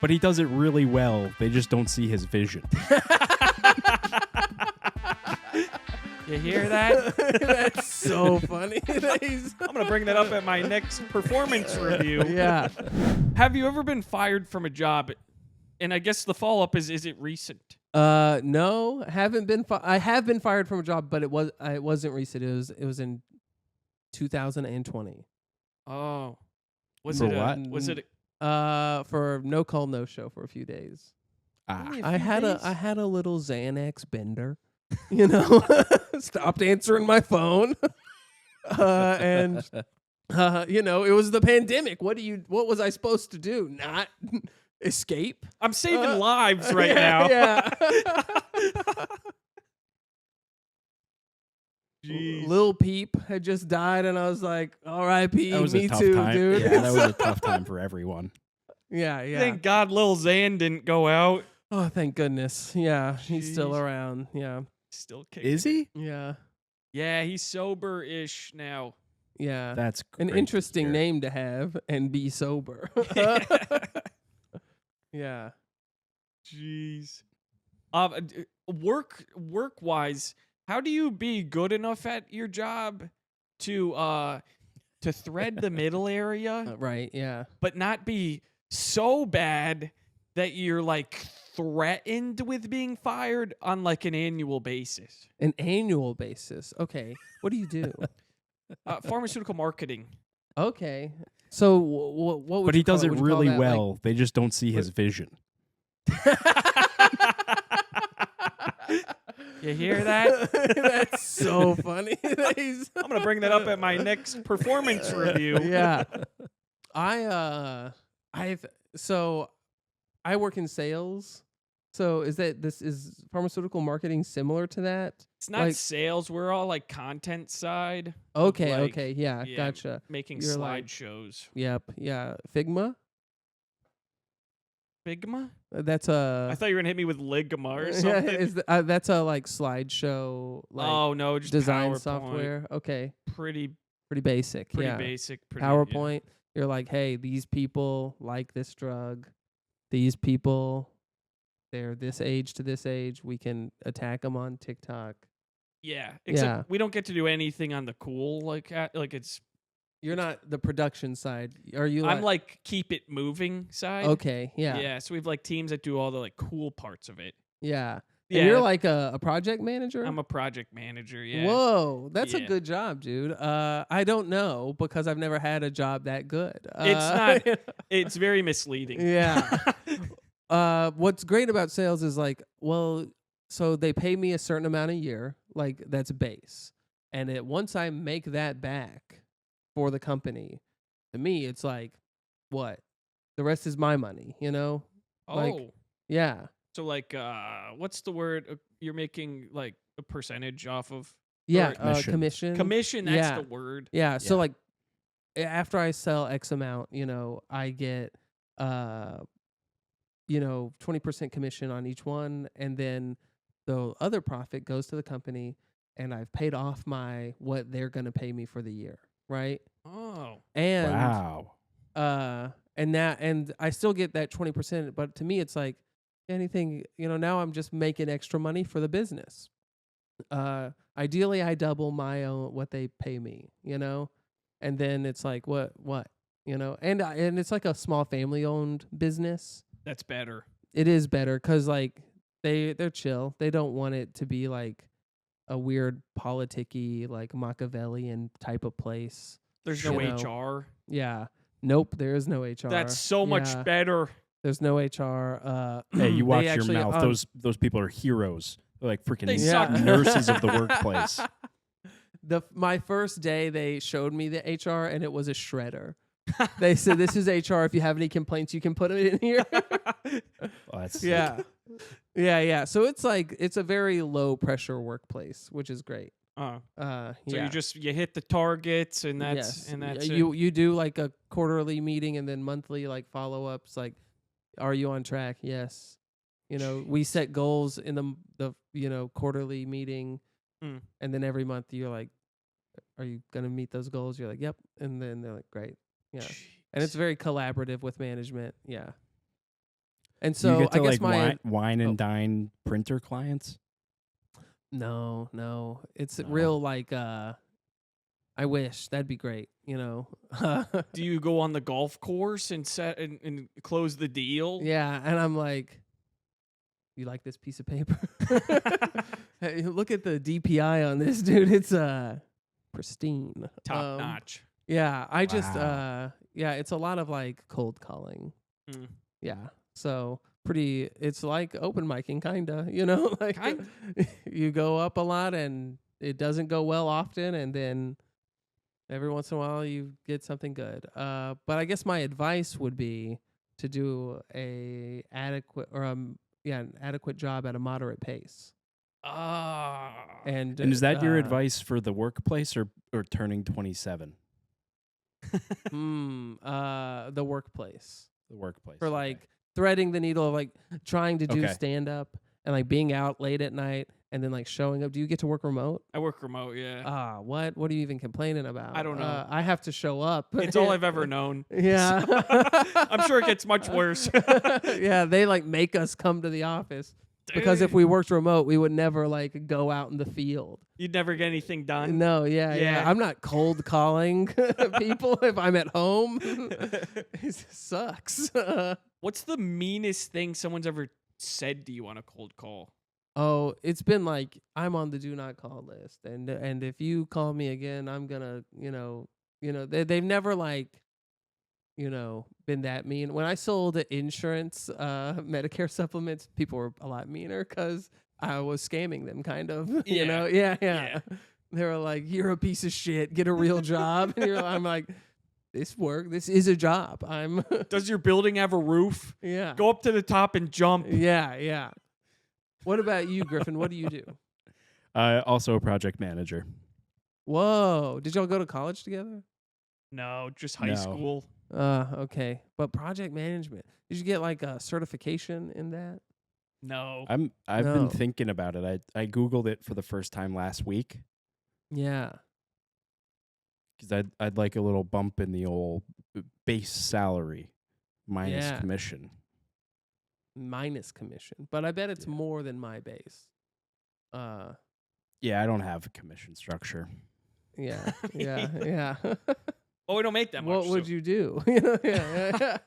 But he does it really well. They just don't see his vision. You hear that? That's so funny. I'm going to bring that up at my next performance review. Yeah. Have you ever been fired from a job? And I guess the follow-up is it recent? No, haven't been. I have been fired from a job, but it wasn't recent. It was in 2020. Oh, was For it what? Was it? For no call, no show for a few days. Only a I few had days? I had a little Xanax bender, you know. Stopped answering my phone, and you know, it was the pandemic. What was I supposed to do? Not escape? I'm saving lives right now. Yeah. Jeez. Lil Peep had just died, and I was like, "R.I.P. That was Me a tough too, time. dude." Yeah, that was a tough time for everyone. Yeah. Thank God Lil Xan didn't go out. Oh, thank goodness. Yeah, he's still Jeez. around. Yeah, Still kicking. Is he? yeah, Yeah, he's sober-ish now. yeah. That's An great to interesting hear. name to have and be sober. Yeah. Jeez. Work-wise, how do you be good enough at your job to thread the middle area, Right. Yeah. but not be so bad that you're like threatened with being fired on like an annual basis? An annual basis. Okay. What do you do? Pharmaceutical marketing. Okay. So what would But you he does call it Would you call really that, like- well. They just don't see his vision. You hear that? That's so funny. I'm gonna bring that up at my next performance review. Yeah. I work in sales. So is pharmaceutical marketing similar to that? It's not Like- sales. We're all like content side. of, Okay, like, okay, yeah, yeah, gotcha. Making You're like- slideshows. Yep, yeah. Figma? Figma? That's a I thought you were gonna hit me with Ligma or yeah, something. that's a like slideshow like oh no, just design PowerPoint. software. Okay. Pretty Pretty basic. yeah. basic. Pretty, PowerPoint. You're like, hey, these people like this drug. These people, they're this age to this age. We can attack them on TikTok. Yeah. Except Yeah. we don't get to do anything on the cool like it's. You're not the production side. Are you? I'm like keep it moving side. okay, yeah, Yeah. So we have like teams that do all the like cool parts of it. yeah. Yeah. And you're like a project manager. I'm a project manager. Yeah. Whoa, that's a Yeah. good job, dude. I don't know because I've never had a job that good. It's not. It's very misleading. Yeah. What's great about sales is like, well, so they pay me a certain amount a year, like that's base, and once I make that back for the company, to me it's like, what? The rest is my money, you know? Oh. Like- Yeah. So like, what's the word? You're making like a percentage off of Yeah. Commission. Commission. commission. That's Yeah. the word. Yeah. So Yeah. like, after I sell X amount, you know, I get 20% commission on each one, and then the other profit goes to the company, and I've paid off what they're gonna pay me for the year, right? Oh. And Wow. and I still get that 20%, but to me it's like anything, you know, now I'm just making extra money for the business. Ideally I double my own what they pay me, you know? And then it's like what, you know? And it's like a small family owned business. That's better. It is better cuz like they're chill. They don't want it to be like a weird politicky like Machiavellian type of place. There's You no know. HR. Yeah. Nope, there is no HR. That's so much Yeah. better. There's no HR. Hey, you they watch your actually, mouth. Those people are heroes. They're like freaking They suck. nurses of the workplace. My first day, they showed me the HR, and it was a shredder. They said, "This is HR. If you have any complaints, you can put it in here." Oh, that's sick. Yeah, yeah. So it's like it's a very low pressure workplace, which is great. So Yeah. you hit the targets and that's Yes. and that's it. You do like a quarterly meeting and then monthly like follow ups. Like, are you on track? Yes. You know, we set goals in the quarterly meeting, Mm. and then every month you're like, are you gonna meet those goals? You're like, yep. And then they're like, great. Yeah. And it's very collaborative with management. Yeah. And Do so you get to I guess wine and dine printer clients? no, it's No. real like I wish that'd be great. Do you go on the golf course and set and close the deal? Yeah, and I'm like, you like this piece of paper? Hey, look at the DPI on this, dude. It's pristine, Top notch. Yeah, I just Wow. yeah, it's a lot of like cold calling. Mm. Yeah, so pretty. It's like open micing, kinda. Like Kind- you go up a lot and it doesn't go well often, and then every once in a while you get something good. But I guess my advice would be to do an adequate job at a moderate pace. And And is that your uh, advice for the workplace or turning 27? the workplace. The workplace. For okay. like threading the needle of like trying to do Okay. stand up and like being out late at night and then like showing up. Do you get to work remote? I work remote, yeah. What are you even complaining about? I don't know. I have to show up. It's all I've ever known. Yeah. I'm sure it gets much worse. Yeah, they like make us come to the office because if we worked remote, we would never like go out in the field. You'd never get anything done. No, yeah. Yeah. I'm not cold calling people if I'm at home. It sucks. What's the meanest thing someone's ever said to you on a cold call? Oh, it's been like I'm on the do not call list, and if you call me again, I'm gonna, they've never like, been that mean. When I sold insurance, Medicare supplements, people were a lot meaner because I was scamming them, kind of. Yeah. Yeah. They were like, "You're a piece of shit. Get a real job." And I'm like, "This is a job. I'm." Does your building have a roof? Yeah. Go up to the top and jump. Yeah. What about you, Griffin? What do you do? Also a project manager. Whoa. Did y'all go to college together? No, just high No. school. Okay. But project management. Did you get like a certification in that? No. I've No. been thinking about it. I Googled it for the first time last week Yeah. because I'd like a little bump in the old base salary minus Yeah. commission. Minus commission. But I bet it's Yeah. more than my base. Yeah, I don't have a commission structure. Yeah. Yeah. Oh, we don't make that much. What would so you do? Yeah.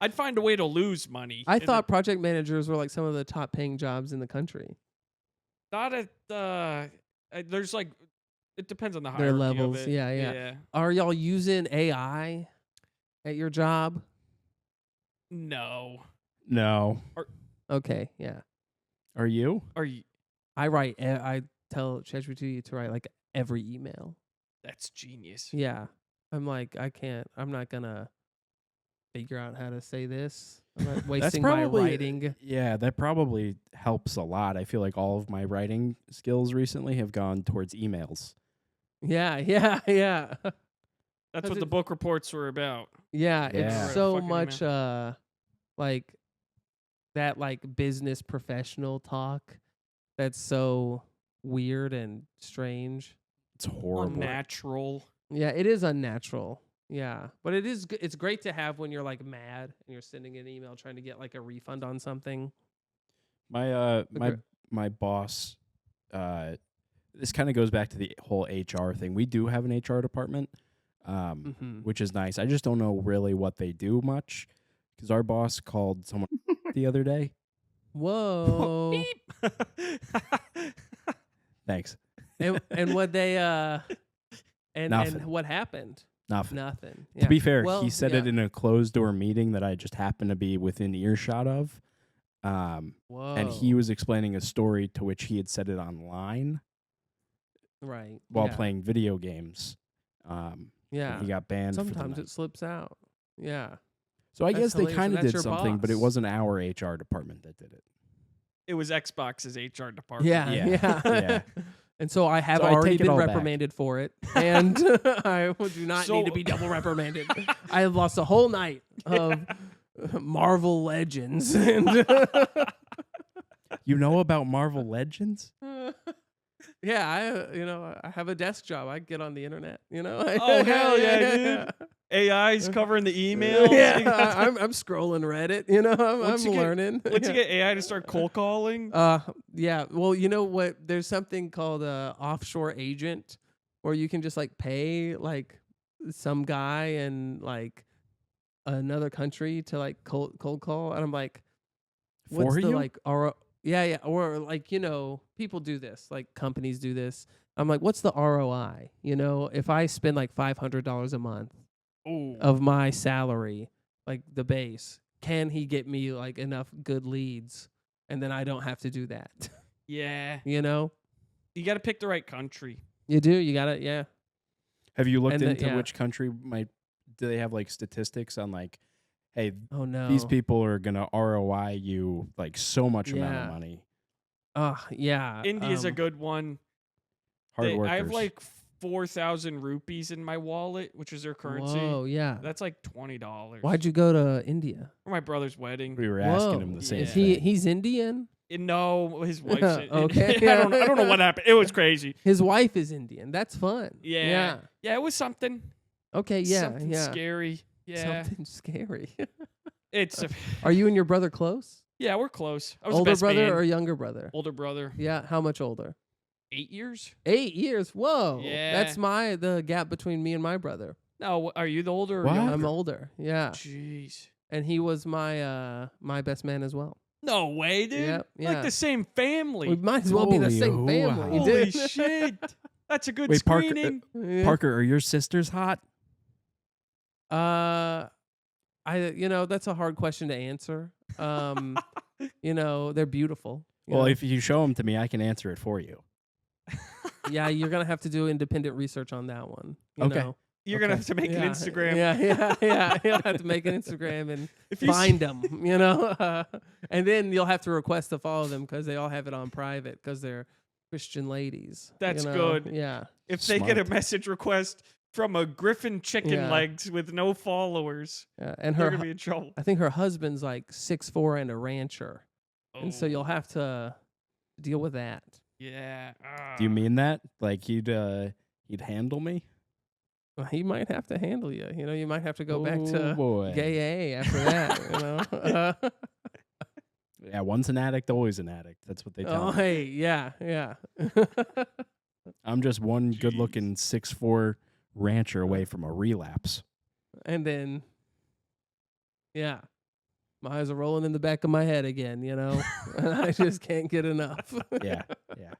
I'd find a way to lose money. I And thought project managers were like some of the top paying jobs in the country. not at there's like it depends on the Their hierarchy levels. of it. Yeah. Are y'all using AI at your job? No. No. Okay. Yeah. Are you? Are you? I tell ChatGPT to write like every email. That's genius. Yeah. I'm like, I'm not gonna figure out how to say this. I'm not wasting my writing. Yeah, that probably helps a lot. I feel like all of my writing skills recently have gone towards emails. Yeah. That's 'Cause what the book reports were about. Yeah, Yeah. it's so Fucking much like that like business professional talk that's so weird and strange. It's horrible. Unnatural. Yeah, it is unnatural. Yeah, but it's great to have when you're like mad and you're sending an email trying to get like a refund on something. My Okay. my boss this kind of goes back to the whole HR thing. We do have an HR department, which is nice. I just don't know really what they do much because our boss called someone the other day. Whoa. Thanks. and what they and Nothing. what happened? Nothing. Nothing. To be fair, Well, he said it yeah. in a closed door meeting that I just happened to be within earshot of. Whoa. And he was explaining a story to which he had said it online right while yeah. playing video games. Yeah. He got banned. for the Sometimes night. it slips out. Yeah. So I That's guess they hilarious, kind and of that's did your something, but it boss. wasn't our HR department that did it. It was Xbox's HR department. Yeah. Yeah. And so I have So I already take it been all back. reprimanded for it, and I do not need to So- be double reprimanded. I have lost a whole night of Marvel Legends, and You know about Marvel Legends? yeah, I have a desk job. I get on the internet. Oh, hell yeah, dude. AI's covering the emails. Yeah, I'm scrolling Reddit. You know, I'm learning. Once you get AI to start cold calling, yeah. Well, you know what? There's something called a offshore agent, where you can just like pay like some guy in like another country to like cold call, and I'm like, what's For the you? like yeah, or like, you know, people do this, like companies do this. I'm like, what's the ROI? You know, if I spend like $500 a month ooh, of my salary, like the base, can he get me like enough good leads, and then I don't have to do that? yeah, You know, you got to pick the right country. you do. You got to, yeah. Have you looked And into yeah. which country might? Do they have like statistics on like, hey, Oh no, these people are gonna ROI you like so much amount Yeah. of money? Yeah. India's a good one. Hard workers. I have like 4,000 rupees in my wallet, which is their currency. Whoa, yeah. That's like $20. Why'd you go to India? For my brother's wedding. We were asking Whoa. him the same Yeah. Is thing. he's Indian? No, his wife's Okay. I don't know what happened. It was crazy. His wife is Indian. That's fun. Yeah. Yeah, it was something. Okay. Yeah. Something yeah. scary. Yeah. Something scary. It's Are you and your brother close? yeah, we're close. I was the Older best brother man. or younger brother? Older brother. Yeah. How much older? 8 years? 8 years. Whoa. Yeah. That's the gap between me and my brother. No, are you the older or What? younger? I'm older. Yeah. Jeez. And he was my my best man as well. No way, dude. Yep, We're like yeah. the same family. We might as well be the Holy same family. wow. Holy dude. shit. That's a good Wait, Parker, screening. Yeah. Parker, are your sisters hot? You know, that's a hard question to answer. You know, they're beautiful. you Well, know? if you show them to me, I can answer it for you. Yeah, you're gonna have to do independent research on that one. You Okay. know? You're going to Okay. have to make Yeah, an Instagram. Yeah. You'll have to make an Instagram and If you find them, you know? And then you'll have to request to follow them because they all have it on private because they're Christian ladies. you That's know? good. Yeah. If they get a Smart. message request from a Griffin chicken Yeah. legs with no followers, Yeah. And they're her, going to be in trouble. I think her husband's like 6'4" and a rancher. And so Oh, you'll have to deal with that. Yeah. Do you mean that? Like he'd handle me? Well, he might have to handle you. You know, you might have to go back Oh, to boy. gay A after that, you know? Yeah, once an addict, always an addict. That's what they tell Oh, me. hey, yeah. I'm just one good-looking 6'4" rancher away from a relapse. And then, yeah, my eyes are rolling in the back of my head again, you know? And I just can't get enough. Yeah, yeah.